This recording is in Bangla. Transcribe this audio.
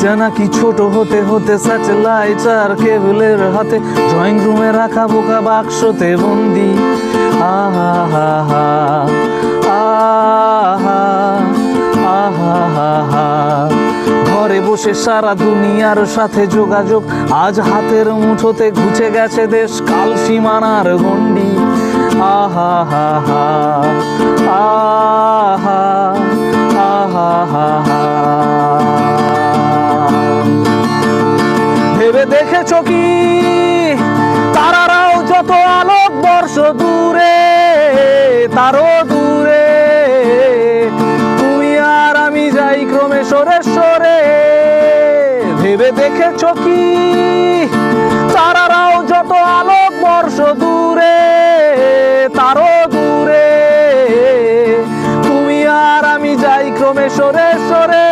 এটা নাকি ছোট হতে হতে স্যাটেলাইট আর কেবলের হাতে ড্রয়িং রুমে রাখা বোকা বাক্সতে বন্দি। আহা হা হা আহা আহা হা হা। ঘরে বসে সারা দুনিয়ার সাথে যোগাযোগ, আজ হাতের মুঠোতে ঘুচে গেছে দেশ কাল সীমানার গণ্ডি। আহা হা হা আহা আহা হা হা। ভেবে দেখেছো কি তারারাও যত আলোক বর্ষ দূরে, তারও দূরে তুমি আর আমি যাই ক্রমে সরে সরে। ভেবে দেখেছো কি তারারাও যত আলোক বর্ষ দূরে, তারও দূরে তুমি আর আমি যাই ক্রমে সরে সরে।